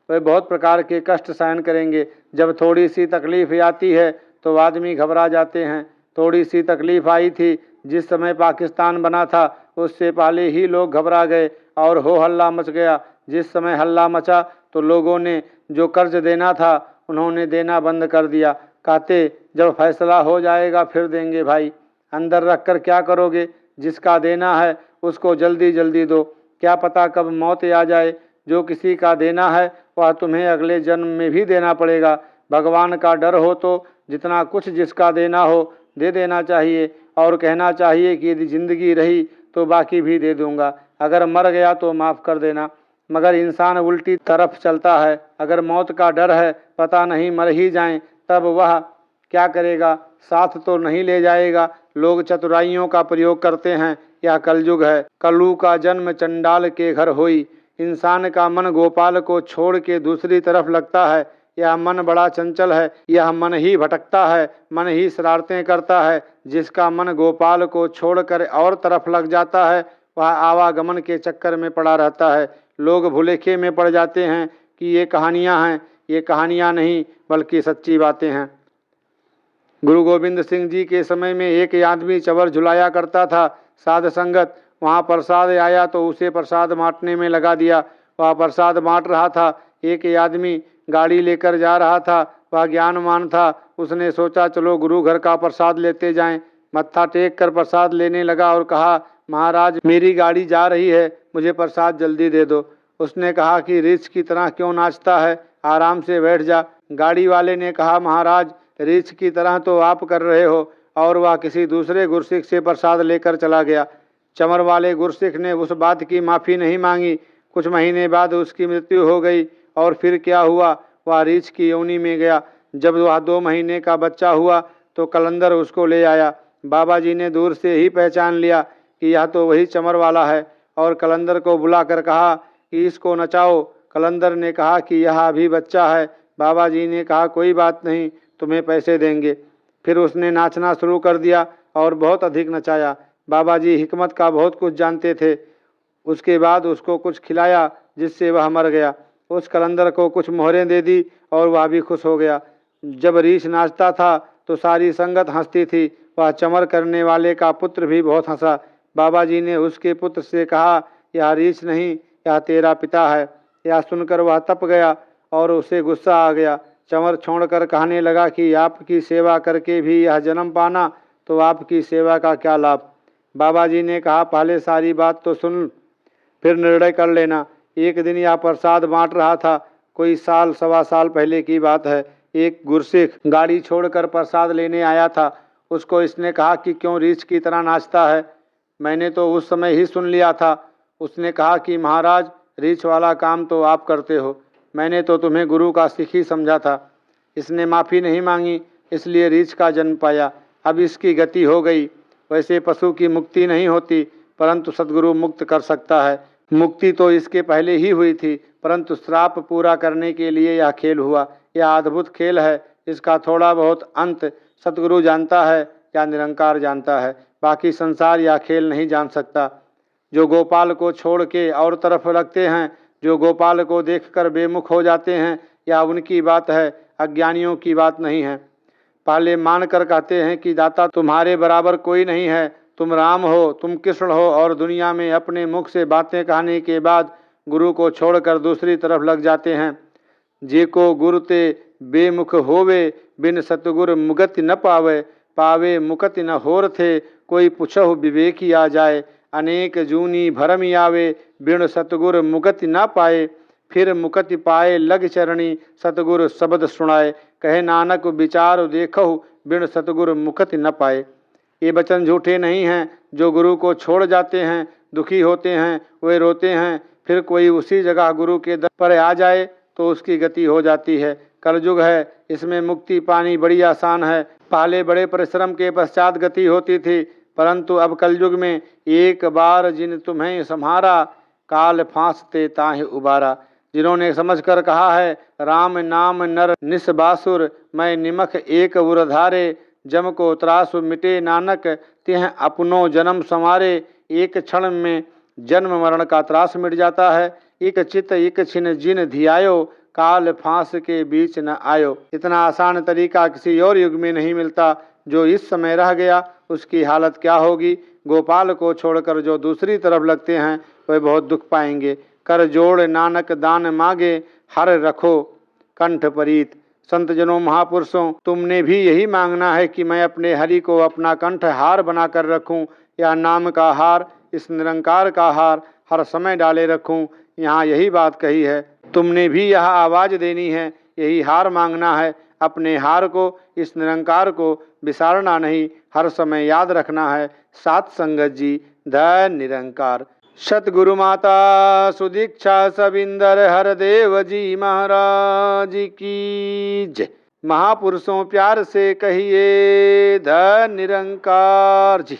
वे बहुत प्रकार के कष्ट सहन करेंगे। जब थोड़ी सी तकलीफ आती है तो आदमी घबरा जाते हैं। थोड़ी सी तकलीफ आई थी जिस समय पाकिस्तान बना था, उससे पहले ही लोग घबरा गए और हो हल्ला मच गया। जिस समय हल्ला मचा तो लोगों ने जो कर्ज देना था उन्होंने देना बंद कर दिया। कहते जब फैसला हो जाएगा फिर देंगे भाई, अंदर रख कर क्या करोगे। जिसका देना है उसको जल्दी जल्दी दो, क्या पता कब मौत आ जाए। जो किसी का देना है वह तुम्हें अगले जन्म में भी देना पड़ेगा। भगवान का डर हो तो जितना कुछ जिसका देना हो दे देना चाहिए और कहना चाहिए कि यदि जिंदगी रही तो बाकी भी दे दूंगा, अगर मर गया तो माफ़ कर देना। मगर इंसान उल्टी तरफ चलता है। अगर मौत का डर है, पता नहीं मर ही जाएं, तब वह क्या करेगा? साथ तो नहीं ले जाएगा। लोग चतुराइयों का प्रयोग करते हैं। यह कलयुग है। कलू का जन्म चंडाल के घर होई। इंसान का मन गोपाल को छोड़ के दूसरी तरफ लगता है। यह मन बड़ा चंचल है। यह मन ही भटकता है, मन ही शरारतें करता है। जिसका मन गोपाल को छोड़कर और तरफ लग जाता है, वह आवागमन के चक्कर में पड़ा रहता है। लोग भुलेखे में पड़ जाते हैं कि ये कहानियां हैं। ये कहानियां नहीं, बल्कि सच्ची बातें हैं। गुरु गोविंद सिंह जी के समय में एक आदमी चवर झुलाया करता था। साध संगत वहाँ प्रसाद आया तो उसे प्रसाद बांटने में लगा दिया। वह प्रसाद बांट रहा था। एक आदमी गाड़ी लेकर जा रहा था। वह ज्ञानवान था। उसने सोचा चलो गुरु घर का प्रसाद लेते जाएं। मत्था टेक कर प्रसाद लेने लगा और कहा, महाराज मेरी गाड़ी जा रही है, मुझे प्रसाद जल्दी दे दो। उसने कहा कि रीछ की तरह क्यों नाचता है, आराम से बैठ जा। गाड़ी वाले ने कहा, महाराज रीछ की तरह तो आप कर रहे हो, और वह किसी दूसरे गुरसिख से प्रसाद लेकर चला गया। चमर वाले गुरसिख ने उस बात की माफ़ी नहीं मांगी। कुछ महीने बाद उसकी मृत्यु हो गई। और फिर क्या हुआ? वह रीछ की योनि में गया। जब वह 2 महीने का बच्चा हुआ तो कलंदर उसको ले आया। बाबा जी ने दूर से ही पहचान लिया कि यह तो वही चमर वाला है, और कलंदर को बुलाकर कहा कि इसको नचाओ। कलंदर ने कहा कि यह अभी बच्चा है। बाबा जी ने कहा कोई बात नहीं, तुम्हें पैसे देंगे। फिर उसने नाचना शुरू कर दिया और बहुत अधिक नचाया। बाबा जी हिकमत का बहुत कुछ जानते थे। उसके बाद उसको कुछ खिलाया जिससे वह मर गया। उस कलंदर को कुछ मोहरें दे दी और वह भी खुश हो गया। जब रीछ नाचता था तो सारी संगत हंसती थी। वह चमर करने वाले का पुत्र भी बहुत हंसा। बाबा जी ने उसके पुत्र से कहा, यह रीछ नहीं, यह तेरा पिता है। यह सुनकर वह तप गया और उसे गुस्सा आ गया। चमर छोड़कर कहने लगा कि आपकी सेवा करके भी यह जन्म पाना, तो आपकी सेवा का क्या लाभ। बाबा जी ने कहा, पहले सारी बात तो सुन, फिर निर्णय कर लेना। एक दिन यह प्रसाद बांट रहा था। कोई साल सवा साल पहले की बात है। एक गुरसिख गाड़ी छोड़कर प्रसाद लेने आया था। उसको इसने कहा कि क्यों रीछ की तरह नाचता है। मैंने तो उस समय ही सुन लिया था। उसने कहा कि महाराज रीछ वाला काम तो आप करते हो, मैंने तो तुम्हें गुरु का सिख ही समझा था। इसने माफ़ी नहीं मांगी, इसलिए रीछ का जन्म पाया। अब इसकी गति हो गई। वैसे पशु की मुक्ति नहीं होती, परंतु सद्गुरु मुक्त कर सकता है। मुक्ति तो इसके पहले ही हुई थी, परंतु श्राप पूरा करने के लिए यह खेल हुआ। यह अद्भुत खेल है। इसका थोड़ा बहुत अंत सद्गुरु जानता है या निरंकार जानता है। बाकी संसार यह खेल नहीं जान सकता। जो गोपाल को छोड़ के और तरफ रखते हैं, जो गोपाल को देखकर बेमुख हो जाते हैं, यह उनकी बात है, अज्ञानियों की बात नहीं है। पहले मानकर कहते हैं कि दाता तुम्हारे बराबर कोई नहीं है, तुम राम हो, तुम कृष्ण हो, और दुनिया में अपने मुख से बातें कहने के बाद गुरु को छोड़कर दूसरी तरफ लग जाते हैं। जे को गुरु ते बेमुख होवे, बिन सतगुर मुगति न पावे। पावे मुकति न होर थे, कोई पुछहु विवेकी आ जाए। अनेक जूनी भरम आवे, बिन सतगुर मुगति न पाए। फिर मुकति पाए लग चरणी, सतगुर शब्द सुनाए। कहे नानक विचार देखहु, बिन सतगुर मुकति न पाए। ये वचन झूठे नहीं हैं। जो गुरु को छोड़ जाते हैं, दुखी होते हैं, वे रोते हैं। फिर कोई उसी जगह गुरु के दर पर आ जाए तो उसकी गति हो जाती है। कलयुग है, इसमें मुक्ति पानी बड़ी आसान है। पहले बड़े परिश्रम के पश्चात गति होती थी, परंतु अब कलयुग में एक बार जिन तुम्हें सम्हारा, काल फांसते ताहि उबारा। जिन्होंने समझकर कहा है, राम नाम नर निस्बासुर, मैं निमख एक उरधारे। जम को त्रासु मिटे नानक, तिह अपनो जन्म संवारे। एक क्षण में जन्म मरण का त्रास मिट जाता है। एक चित एक छिन जिन धियायो, काल फांस के बीच न आयो। इतना आसान तरीका किसी और युग में नहीं मिलता। जो इस समय रह गया उसकी हालत क्या होगी। गोपाल को छोड़कर जो दूसरी तरफ लगते हैं वे बहुत दुख पाएंगे। कर जोड़ नानक दान मांगे, हर रखो कंठ परीत। संत जनों महापुरुषों, तुमने भी यही मांगना है कि मैं अपने हरि को अपना कंठ हार बनाकर रखूं। या नाम का हार, इस निरंकार का हार हर समय डाले रखूं। यहाँ यही बात कही है। तुमने भी यह आवाज़ देनी है, यही हार मांगना है। अपने हार को, इस निरंकार को विसारना नहीं, हर समय याद रखना है। सात संगत जी, धन निरंकार। सतगुरु माता सुदीक्षा सविंदर हरदेव जी महाराज की जय। महापुरुषों प्यार से कहिए धन निरंकार जी।